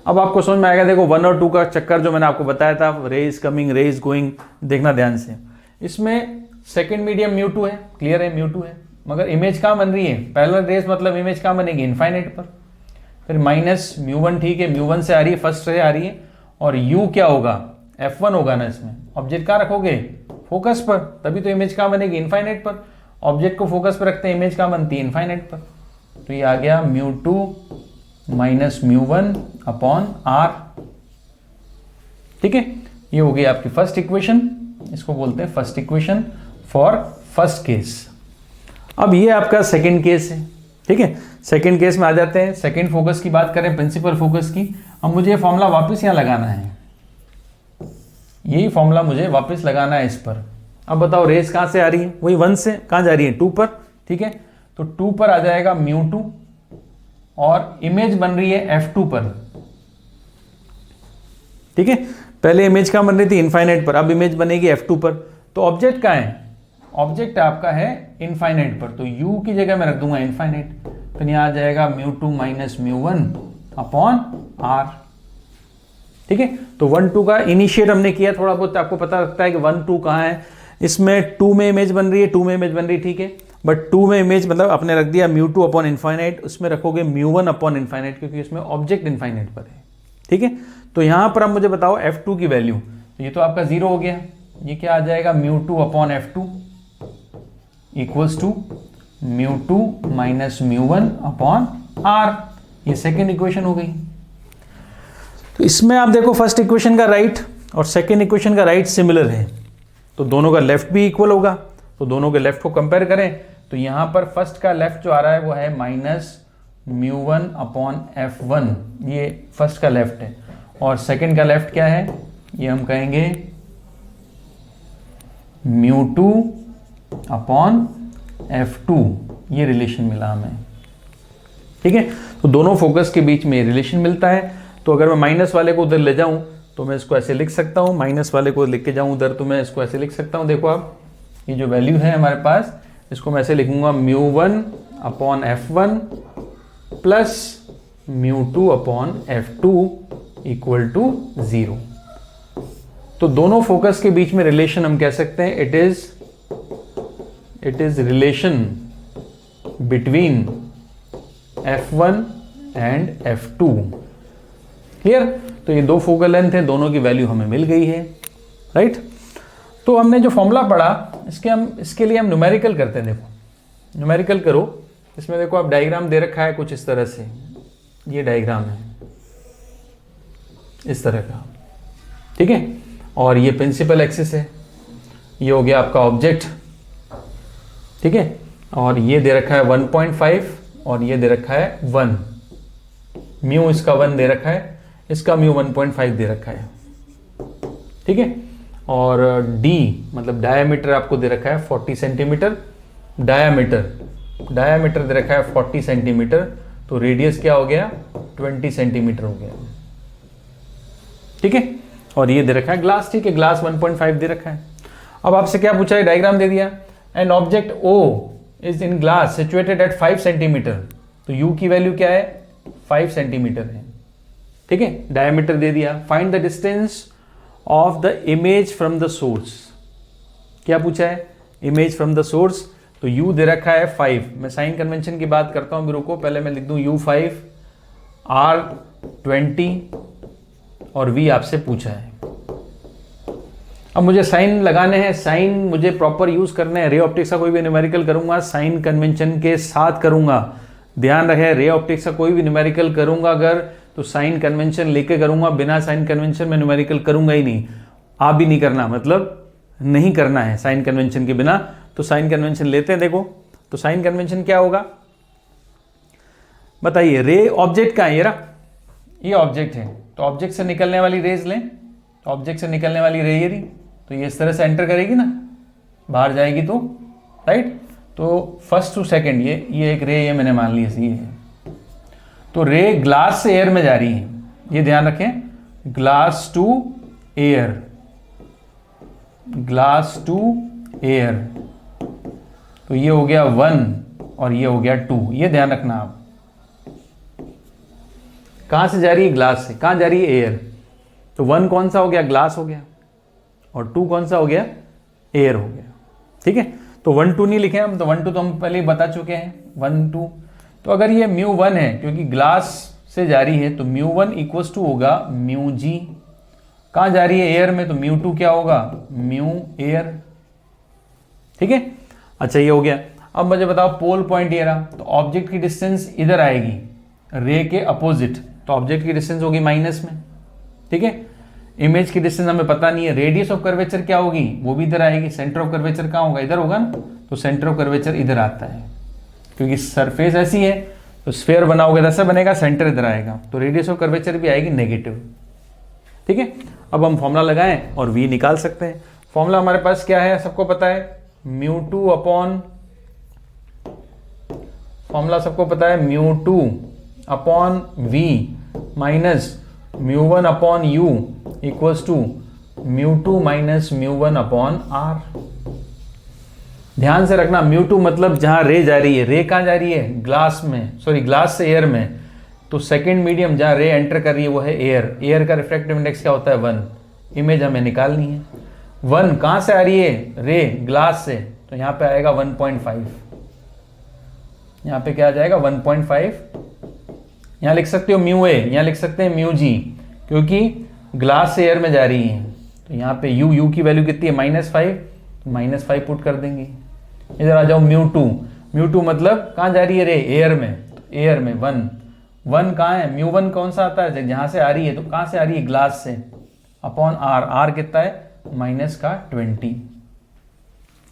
अब आपको समझ में आएगा। देखो 1 और 2 का चक्कर जो मैंने आपको बताया था, रे इज कमिंग, रे इज गोइंग, देखना ध्यान से। इसमें सेकेंड मीडियम μ2 है, क्लियर है, μ2 है, मगर इमेज कहाँ बन रही है, पैरेलल रेस, मतलब इमेज कहाँ बनेगी, इनफाइनाइट पर। फिर माइनस μ1, ठीक है, μ1 से आ रही है, फर्स्ट से आ रही है, और u क्या होगा, f1 होगा ना। इसमें ऑब्जेक्ट कहाँ रखोगे, फोकस पर, तभी तो इमेज कहाँ बनेगी, इनफाइनाइट पर। ऑब्जेक्ट को फोकस पर रखते हैं, इमेज कहाँ बनती है, इनफाइनाइट पर। तो ये आ गया μ2 माइनस μ1 अपॉन आर। ठीक है, ये हो गई आपकी फर्स्ट इक्वेशन, इसको बोलते हैं first equation for first case. अब ये आपका सेकंड केस है। ठीक है, सेकंड केस में आ जाते हैं। सेकंड फोकस की बात करें, प्रिंसिपल फोकस की। अब मुझे ये फॉर्मूला वापस यहाँ लगाना है, यही फॉर्मूला मुझे वापस लगाना है इस पर। अब बताओ रेस कहाँ से आ रही है, वही 1 से कहाँ जा रही है, 2 पर। ठीक है, तो 2 पर आ जाएगा μ2, और इमेज बन रही है f2 पर। ठीक है, पहले इमेज कहाँ बन रही थी, इनफाइनाइट पर, अब इमेज बनेगी f2 पर। तो ऑब्जेक्ट कहाँ है, ऑब्जेक्ट आपका है इनफाइनाइट पर, तो u की जगह मैं रख दूंगा इनफाइनाइट। तो यहाँ आ जाएगा μ2 माइनस μ1 अपॉन r। ठीक है, तो 1 2 का इनिशिएट हमने किया, थोड़ा बहुत आपको पता लगता है कि 1 2 कहाँ है। इसमें 2 में इमेज बन रही है, 2 में इमेज बन रही है, ठीक है, बट 2 में इमेज मतलब आपने रख दिया μ2 अपॉन इनफाइनाइट, उसमें रखोगे μ1 अपॉन इनफाइनाइट, क्योंकि उसमें ऑब्जेक्ट इनफाइनाइट पर है। ठीक है, तो यहाँ पर अब मुझे बताओ f2 की वैल्यू, तो ये तो आपका 0 हो गया, ये क्या आ जाएगा, μ2 upon f2 equals to μ2 minus μ1 upon r। ये सेकेंड इक्वेशन हो गई। तो इसमें आप देखो फर्स्ट इक्वेशन का राइट और सेकेंड इक्वेशन का राइट सिमिलर है, तो दोनों का लेफ्ट भी इक्वल होगा। तो दोनों के लेफ्ट को कंपेयर करें तो यहाँ पर फर्स्ट का लेफ्ट जो आ रहा है वो है माइनस μ1 अपॉन f1, ये फर्स्ट का लेफ्ट है, और सेकेंड का लेफ्ट क्या है, ये हम कहेंगे μ2 अपॉन f2, ये रिलेशन मिला हमें। ठीक है, तो दोनों फोकस के बीच में रिलेशन मिलता है। तो अगर मैं माइनस वाले को उधर ले जाऊं तो मैं इसको ऐसे लिख सकता हूं, माइनस वाले को लिख के जाऊं उधर तो मैं इसको ऐसे लिख सकता हूं। देखो आप, ये जो वैल्यू है हमारे पास, इसको मैं ऐसे लिखूंगा μ1 upon f1 plus μ2 upon f2 equal to 0। तो दोनों फोकस के बीच में रिलेशन हम कह सकते हैं it is relation between f1 and f2। Clear? तो ये दो फोकल लेंथ है, दोनों की वैल्यू हमें मिल गई है, राइट। तो हमने जो फॉर्मूला पढ़ा इसके लिए हम न्यूमेरिकल करते हैं। देखो न्यूमेरिकल करो, इसमें देखो आप डायग्राम दे रखा है कुछ इस तरह से, ये डायग्राम है इस तरह का, ठीक है, और ये प्रिंसिपल एक्सिस है, ये हो गया आपका ऑब्जेक्ट, ठीक है, और ये दे रखा है 1.5 और ये दे रखा है 1, म्यू इसका 1 दे रखा है, इसका म्यू 1.5 दे रखा है, ठीक है, और d मतलब डायामीटर आपको दे रखा है 40 सेंटीमीटर, डायामीटर दे रखा है 40 सेंटीमीटर, तो रेडियस क्या हो गया 20 सेंटीमीटर हो गया, ठीक है, और ये दे रखा है ग्लास, ठीक है, ग्लास 1.5 दे रखा है। अब आपसे क्या पूछा है, डायग्राम दे दिया, an object O is in glass situated at 5 centimetre, तो U की वैल्यू क्या है 5 सेंटीमीटर है, ठीक है, डायमीटर दे दिया। Find the distance of the image from the source, क्या पूछा है, इमेज फ्रॉम द सोर्स, तो U दे रखा है 5, मैं साइन कन्वेंशन की बात करता हूं, रुको पहले मैं लिख दूं U5, R 20 और V आपसे पूछा है। अब मुझे साइन लगाने हैं, साइन मुझे प्रॉपर यूज करने हैं, रे ऑप्टिक्स का कोई भी न्यूमेरिकल करूंगा साइन कन्वेंशन के साथ करूंगा, ध्यान रखें, रे ऑप्टिक्स का कोई भी न्यूमेरिकल करूंगा अगर तो साइन कन्वेंशन लेके करूंगा, बिना साइन कन्वेंशन में न्यूमेरिकल करूंगा ही नहीं, आप भी नहीं करना, मतलब नहीं करना है साइन कन्वेंशन के बिना। तो साइन कन्वेंशन लेते हैं, देखो तो साइन कन्वेंशन क्या होगा बताइए, रे ऑब्जेक्ट का है, ये ऑब्जेक्ट है, तो ऑब्जेक्ट से निकलने वाली रेज लें, तो ऑब्जेक्ट से निकलने वाली रे ये, तो ये इस तरह से एंटर करेगी ना, बाहर जाएगी तो, राइट, तो फर्स्ट टू सेकंड ये एक रे, ये मैंने मान ली ये है, तो रे ग्लास से एयर में जा रही है, ये ध्यान रखें, glass to air, glass to air, तो ये हो गया 1 और ये हो गया 2। ये ध्यान रखना आप, कहां से जा रही है, ग्लास से, कहां जा रही है, एयर। तो 1 कौन सा हो गया, ग्लास हो गया, और 2 कौन सा हो गया, एयर हो गया। ठीक है, तो 1 2 नहीं लिखे हम, तो 1 2 तो हम पहले ही बता चुके हैं, 1 2। तो अगर ये μ1 है, क्योंकि ग्लास से जा रही है, तो μ1 इक्वल्स टू होगा μg। कहां जा रही है, एयर में, तो μ2 क्या होगा, म्यू एयर। ठीक है, अच्छा ये हो गया। अब मुझे बताओ पोल पॉइंट ये रहा, तो ऑब्जेक्ट की डिस्टेंस इधर आएगी रे के अपोजिट, तो ऑब्जेक्ट की डिस्टेंस होगी माइनस में। ठीक है, इमेज की डिस्टेंस हमें पता नहीं है, रेडियस ऑफ कर्वेचर क्या होगी, वो भी इधर आएगी। सेंटर ऑफ कर्वेचर कहाँ होगा, इधर होगा ना, तो सेंटर ऑफ कर्वेचर इधर आता है, क्योंकि सरफेस ऐसी है, तो स्फीयर बनाओगे ऐसा बनेगा, सेंटर इधर आएगा, तो रेडियस ऑफ कर्वेचर भी आएगी नेगेटिव। ठीक है, अब हम फॉर्मूला लगाएं और v निकाल सकते हैं। फॉर्मूला हमारे पास क्या है, सबको पता है, μ2 अपॉन, फॉर्मूला सबको पता है, μ2 upon v minus μ1 upon u equals to μ2 minus μ1 upon r। ध्यान से रखना, μ2 मतलब जहां रे जा रही है, रे कहां जा रही है, ग्लास में, सॉरी ग्लास से एयर में, तो सेकेंड मीडियम जहां रे एंटर कर रही है वो है एयर। एयर का रिफ्रैक्टिव इंडेक्स क्या होता है, 1। इमेज हमें निकालनी है, 1 कहां से आ रही है, रे ग्लास से, तो यहां पे आएगा 1.5, यहां पे क्या आ जाएगा 1.5। यहां लिख सकते हो म्यू ए, यहां लिख सकते हैं म्यू जी, क्योंकि ग्लास से एयर में जा रही है। तो यहाँ पे u की वैल्यू कितनी है, -5, तो -5 पुट कर देंगे। इधर आ जाओ μ2 मतलब कहाँ जा रही है रे, एयर में, तो एयर में 1 कहाँ है, μ1 कौन सा आता है, जहाँ से आ रही है, तो कहाँ से आ रही है, ग्लास से, अपॉन r कितना है, -20।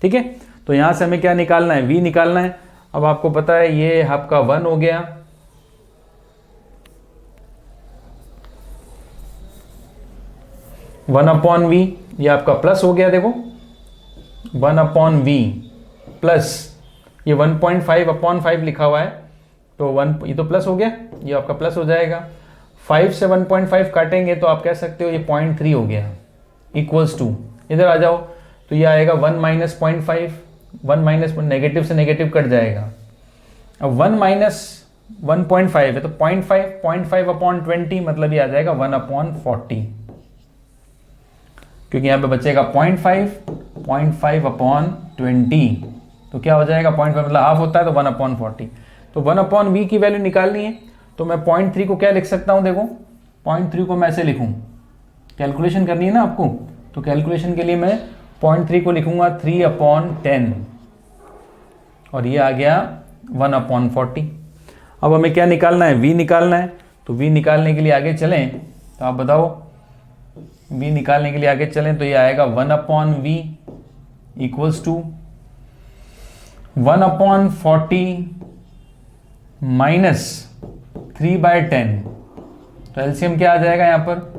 ठीक है, तो यहाँ से हमें क्या निकालना है, v निकालना है। अब आपको पता है ये आपका 1 हो गया, वन अपॉन वी, ये आपका प्लस हो गया, देखो 1 अपॉन वी प्लस ये 1.5 अपॉन 5 लिखा हुआ है, तो 1, ये तो प्लस हो गया, ये आपका प्लस हो जाएगा। 5 से 1.5 काटेंगे तो आप कह सकते हो ये 0.3 हो गया, इक्वल्स टू, इधर आ जाओ तो ये आएगा 1 माइनस 0.5, 1 माइनस नेगेटिव से नेगेटिव कट जाएगा। अब 1 माइनस 1.5 है तो 0.5 अपॉन 20 मतलब ये आ जाएगा 1 अपॉन 40, क्योंकि यहाँ पे बचेगा 0.5 अपॉन 20, तो क्या हो जाएगा 0.5 मतलब हाफ होता है, तो 1 अपॉन 40। तो 1 अपॉन वी की वैल्यू निकालनी है, तो मैं 0.3 को क्या लिख सकता हूँ, देखो 0.3 को मैं ऐसे लिखूँ, कैलकुलेशन करनी है ना आपको, तो कैलकुलेशन के लिए मैं 0.3 को लिखूंगा 3 अपॉन 10, और ये आ गया 1 अपॉन 40। अब हमें क्या निकालना है, v निकालना है। तो v निकालने के लिए आगे चलें, तो आप बताओ, v निकालने के लिए आगे चलें तो ये आएगा 1 upon V equals to 1 upon 40 minus 3/10, तो एलसीएम क्या आ जाएगा, यहाँ पर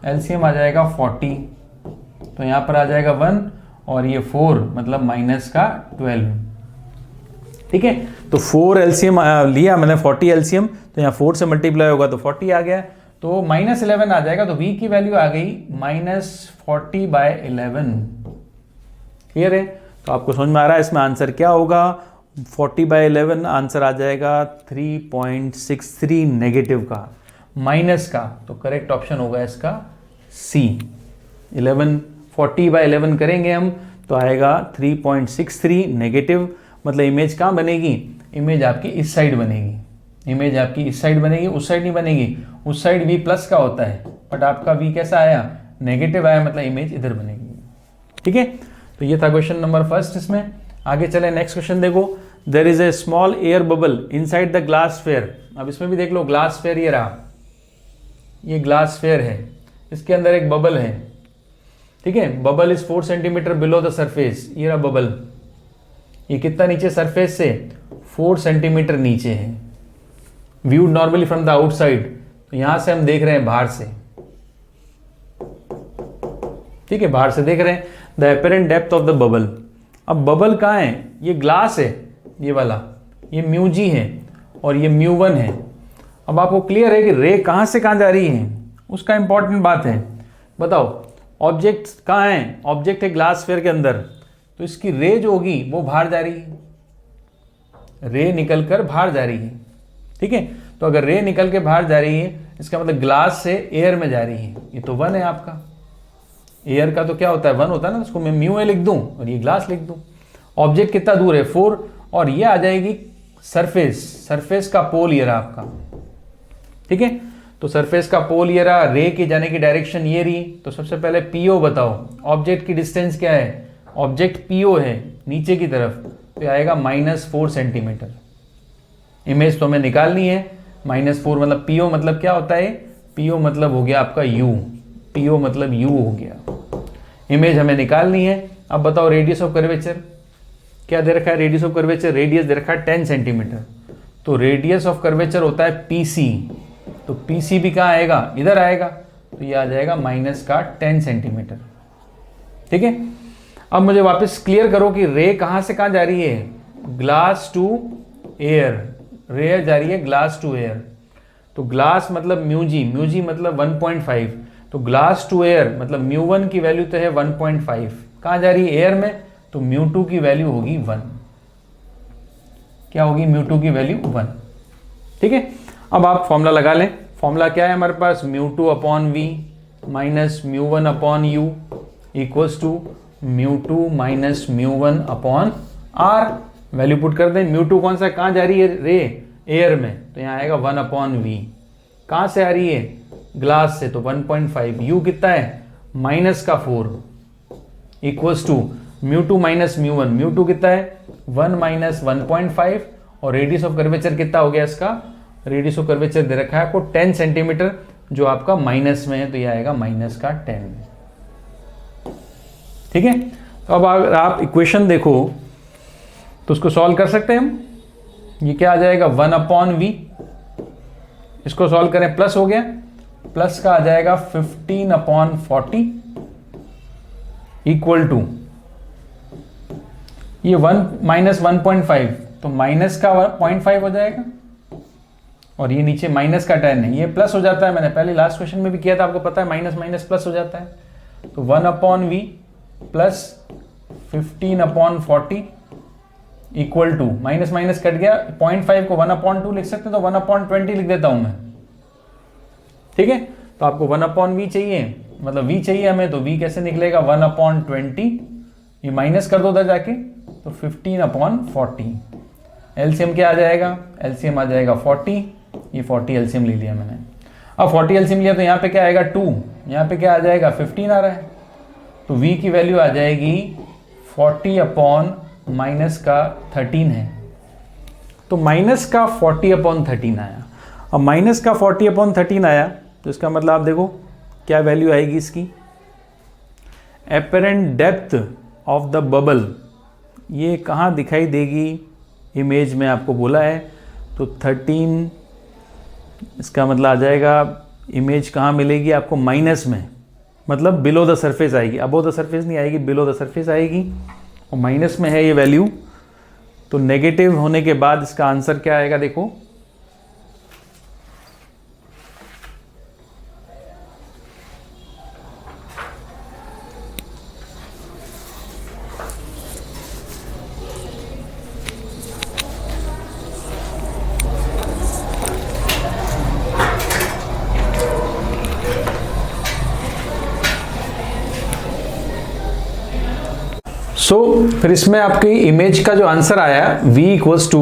एलसीएम आ जाएगा 40, तो यहाँ पर आ जाएगा 1 और ये 4 मतलब माइनस का 12। ठीक है, तो 4 एलसीएम लिया मैंने, 40 एलसीएम, तो यहाँ 4 से मल्टीप्लाई होगा तो 40 आ गया, तो -11 आ जाएगा। तो v की वैल्यू आ गई -40/11। क्लियर है, तो आपको समझ में आ रहा है इसमें आंसर क्या होगा, 40/11 आंसर आ जाएगा 3.63 नेगेटिव का, माइनस का, तो करेक्ट ऑप्शन होगा इसका सी। 40/11 करेंगे हम तो आएगा 3.63 नेगेटिव, मतलब इमेज कहाँ बनेगी, इमेज आपकी इस साइड बनेगी, इमेज आपकी इस साइड बनेगी, उस साइड नहीं बनेगी, उस साइड v प्लस का होता है, बट आपका v कैसा आया, नेगेटिव आया, मतलब इमेज इधर बनेगी। ठीक है, तो ये था क्वेश्चन नंबर फर्स्ट। इसमें आगे चले, नेक्स्ट क्वेश्चन देखो, there is a small air bubble inside the glass sphere. अब इसमें भी देख लो, ग्लास स्फीयर ये रहा, ये ग्लास स्फीयर है, इसके अंदर एक बबल है। ठीक है, bubble is 4 centimetre below the surface, ये रहा बबल, ये कितना नीचे सरफेस से, 4 सेंटीमीटर नीचे है, viewed normally from the outside, तो यहां से हम देख रहे हैं बाहर से। ठीक है, बाहर से देख रहे हैं the apparent depth of the bubble. अब बबल कहाँ है, ये ग्लास है, ये वाला, ये म्यू जी है और ये μ1 है। अब आपको क्लियर है कि रे कहां से कहां जा रही है, उसका इंपॉर्टेंट बात है। बताओ ऑब्जेक्ट कहाँ है, ऑब्जेक्ट है ग्लास स्फीयर के अंदर, तो इसकी रे जो होगी वो बाहर जा रही है, रे निकल कर बाहर जा रही है। ठीक है, तो अगर रे निकल के बाहर जा रही है इसका मतलब ग्लास से एयर में जा रही है, ये तो 1 है आपका। एयर का तो क्या होता है 1 होता है ना, उसको मैं म्यू ए लिख दूं और ये ग्लास लिख दूं। ऑब्जेक्ट कितना दूर है 4, और ये आ जाएगी सरफेस, सरफेस का पोल ये रहा आपका। ठीक है, तो सरफेस का पोल ये रहा, रे के जाने की डायरेक्शन ये रही। तो सबसे पहले पीओ बताओ, ऑब्जेक्ट की डिस्टेंस क्या है, ऑब्जेक्ट पीओ है नीचे की तरफ, तो आएगा -4 सेंटीमीटर। इमेज तो हमें निकालनी है, -4 मतलब पीओ मतलब क्या होता है, पीओ मतलब हो गया आपका यू, पीओ मतलब यू हो गया। इमेज हमें निकालनी है। अब बताओ रेडियस ऑफ कर्वेचर क्या दे रखा है, रेडियस ऑफ कर्वेचर, रेडियस दे रखा है 10 सेंटीमीटर, तो रेडियस ऑफ कर्वेचर होता है पीसी, तो पीसी भी कहाँ आएगा, इधर आएगा, तो ये आ जाएगा -10 सेंटीमीटर। ठीक है, अब मुझे वापस क्लियर करो कि रे कहाँ से कहाँ जा रही है, ग्लास टू एयर, रे जा रही है ग्लास टू एयर, तो ग्लास मतलब म्यूजी, म्यूजी मतलब 1.5, तो ग्लास टू एयर मतलब μ1 की वैल्यू तो है 1.5, कहाँ जा रही है एयर में, तो μ2 की वैल्यू होगी 1, क्या होगी μ2 की वैल्यू 1। ठीक है, अब आप फॉर्मूला लगा लें। फॉर्मूला क्या है हमारे पास, μ2/v minus μ1/u equals to μ2 minus μ1/r। Value put कर दें, μ2 कौन सा कहाँ जा रही है रे, एयर में, तो यहाँ आएगा 1/v, कहाँ से आ रही है ग्लास से, तो 1.5, u कितना है -4 इक्वल्स टू μ2 माइनस μ1, μ2 कितना है 1 माइनस 1.5, और रेडियस ऑफ कर्वेचर कितना हो गया इसका, रेडियस ऑफ कर्वेचर दे रखा है आपको 10 सेंटीमीटर, जो आपका माइनस में है, तो ये आएगा -10। ठीक है, तो अब अगर आप इक्वेशन देखो तो उसको सॉल्व कर सकते हैं हम। ये क्या आ जाएगा 1/v, इसको सॉल्व करें प्लस हो गया, प्लस का आ जाएगा 15/40 इक्वल टू ये 1 माइनस 1.5, तो माइनस का 0.5 हो जाएगा, और ये नीचे माइनस का 10 है, ये प्लस हो जाता है, मैंने पहले लास्ट क्वेश्चन में भी किया था, आपको पता है माइनस माइनस प्लस हो जाता है, तो 1/v plus 15/40 equal to, minus minus cut गया, 0.5 को 1/2 लिख सकते हैं, तो 1/20 लिख देता हूं मैं। ठीक है, तो आपको 1/v चाहिए, मतलब v चाहिए हमें, तो v कैसे निकलेगा 1/20, ये माइनस कर दो उधर जाके, तो 15/40, एलसीएम क्या आ जाएगा, एलसीएम आ जाएगा 40, ये 40 एलसीएम ले लिया मैंने। अब 40 एलसीएम लिया तो यहाँ पे क्या आएगा 2, यहाँ पे क्या आ जाएगा 15 आ रहा है, तो v की वैल्यू आ जाएगी 40/-13 है, तो -40/13 आया। अब -40/13 आया तो इसका मतलब आप देखो क्या वैल्यू आएगी इसकी, apparent depth of the bubble, ये कहाँ दिखाई देगी इमेज में आपको बोला है, तो 13, इसका मतलब आ जाएगा इमेज कहाँ मिलेगी आपको माइनस में, मतलब बिलो द सरफेस आएगी, अबो द सरफेस नहीं आएगी, बिलो द सरफेस आएगी, और माइनस में है ये वैल्यू, तो नेगेटिव होने के बाद इसका आंसर क्या आएगा देखो, फिर इसमें आपकी इमेज का जो आंसर आया v इक्वल्स टू,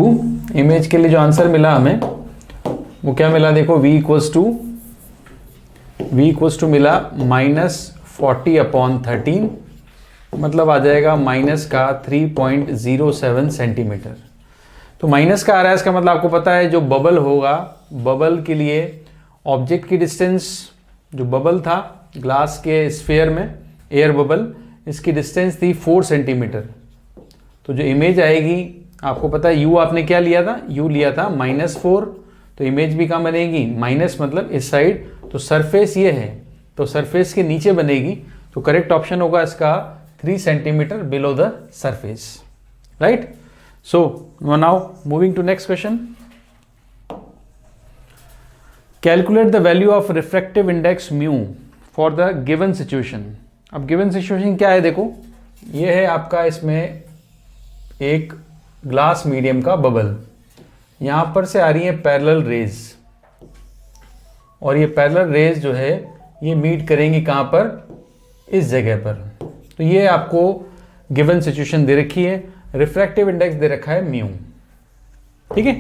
इमेज के लिए जो आंसर मिला हमें वो क्या मिला देखो, v इक्वल्स टू मिला -40/13, मतलब आ जाएगा माइनस का 3.07 सेंटीमीटर। तो माइनस का आ रहा है, इसका मतलब आपको पता है जो बबल होगा, बबल के लिए ऑब्जेक्ट की डिस्टेंस, जो बबल था ग्लास के स्फीयर में, एयर बबल, इसकी डिस्टेंस थी 4 सेंटीमीटर। तो जो इमेज आएगी आपको पता है u आपने क्या लिया था, u लिया था -4, तो इमेज भी कहाँ बनेगी, माइनस मतलब इस साइड, तो सरफेस ये है, तो सरफेस के नीचे बनेगी, तो करेक्ट ऑप्शन होगा इसका 3 centimetre below the surface, right. So now moving to next question. Calculate the value of refractive index mu for the given situation. अब गिवन सिचुएशन क्या है, देखो ये है आपका, इसमें एक ग्लास मीडियम का बबल, यहाँ पर से आ रही है पैरेलल रेज, और ये पैरेलल रेज जो है ये मीट करेंगी कहाँ पर, इस जगह पर। तो ये आपको गिवन सिचुएशन दे रखी है, रिफ्रैक्टिव इंडेक्स दे रखा है म्यू, ठीक है।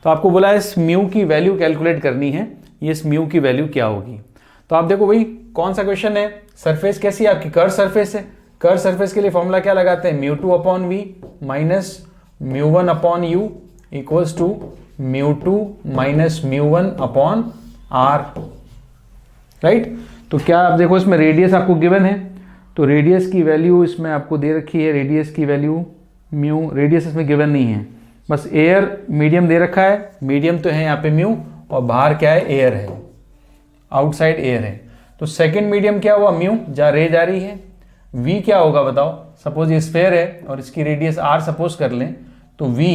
तो आपको बोला है इस म्यू की वैल्यू कैलकुलेट करनी है, ये इस म्यू की वैल्यू क्या होगी। तो आप देखो भाई कौन सा क्वेश्चन है, सरफेस कैसी है आपकी, कर्व सरफेस है। कर्व सरफेस के लिए फॉर्मूला क्या लगाते हैं, μ2 upon V minus μ1 upon U equals to μ2 minus μ1 upon R, right. तो क्या आप देखो इसमें रेडियस आपको गिवन है, तो रेडियस की वैल्यू इसमें आपको दे रखी है, रेडियस की वैल्यू म्यू, रेडियस इसमें गिवन नहीं है, बस एयर मीडियम दे रखा है, मीडियम तो है यहाँ पे म्यू, और बाहर क्या है, एयर है, आउटसाइड एयर है। तो सेकंड मीडियम क्या हुआ, म्यू, जहाँ रे जा रही है। v क्या होगा बताओ, सपोज ये स्फेयर है और इसकी रेडियस r सपोज कर लें, तो v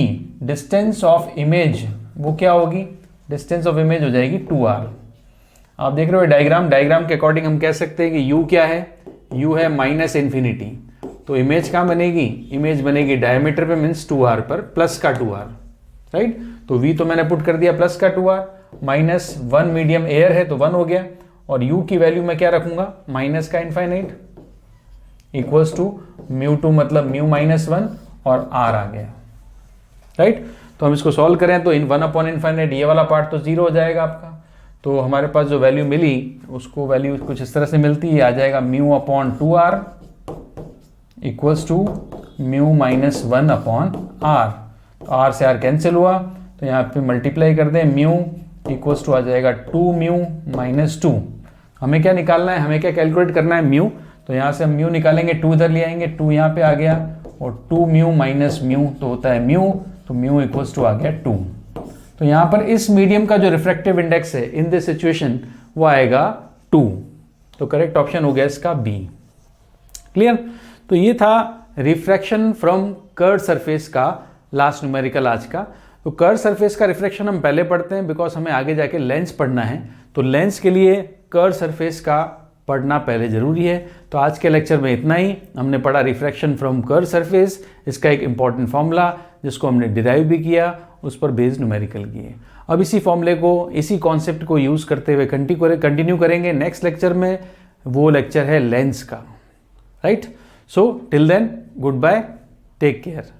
डिस्टेंस ऑफ इमेज वो क्या होगी, डिस्टेंस ऑफ इमेज हो जाएगी 2r। आप देख रहे हो डायग्राम, डायग्राम के अकॉर्डिंग हम कह सकते हैं कि u क्या है, u है माइनस इन्फिनिटी, तो इमेज कहाँ बनेगी, इमेज बनेगी डायमीटर पे मीन्स 2r पर, प्लस का 2r, राइट। तो v तो मैंने पुट कर दिया प्लस का 2r, माइनस 1 मीडियम एयर है तो 1 हो गया, और u की वैल्यू मैं क्या रखूंगा, माइनस का इनफाइनाइट इक्वल्स टू μ2 मतलब म्यू माइनस 1 और r आ गया, राइट। तो हम इसको सॉल्व करें तो इन 1 अपॉन इनफाइनाइट ये वाला पार्ट तो 0 हो जाएगा आपका। तो हमारे पास जो वैल्यू मिली उसको वैल्यू कुछ इस तरह से मिलती है, आ जाएगा mu upon 2r equals to mu minus 1 upon r। तो r से r कैंसिल हुआ, तो यहाँ पे मल्टीप्लाई कर दें, म्यू इक्वल्स टू आ जाएगा 2 म्यू माइनस 2। हमें क्या निकालना है, हमें क्या कैलकुलेट करना है, म्यू। तो यहाँ से हम म्यू निकालेंगे, 2 इधर ले आएंगे, 2 यहाँ पे आ गया, और 2 म्यू माइनस म्यू तो होता है म्यू, तो म्यू इक्वल्स टू आ गया 2। तो यहाँ पर इस मीडियम का जो रिफ्रैक्टिव इंडेक्स है इन दिस सिचुएशन वो आएगा 2। तो करेक्ट ऑप्शन हो गया इसका बी। क्लियर। तो ये था रिफ्रैक्शन फ्रॉम कर्व सरफेस का लास्ट न्यूमेरिकल आज का। तो कर्व सरफेस का रिफ्रैक्शन हम पहले पढ़ते हैं बिकॉज हमें आगे जाके लेंस पढ़ना है, तो लेंस के लिए कर्व सरफेस का पढ़ना पहले जरूरी है। तो आज के लेक्चर में इतना ही, हमने पढ़ा रिफ्रैक्शन फ्रॉम कर्व सरफेस, इसका एक इंपॉर्टेंट फॉर्मूला जिसको हमने डिराइव भी किया, उस पर बेस्ड न्यूमेरिकल किए। अब इसी फॉर्मूले को, इसी कॉन्सेप्ट को यूज़ करते हुए कंटिन्यू करेंगे नेक्स्ट लेक्चर में, वो लेक्चर है लेंस का, right. So till then goodbye, take care.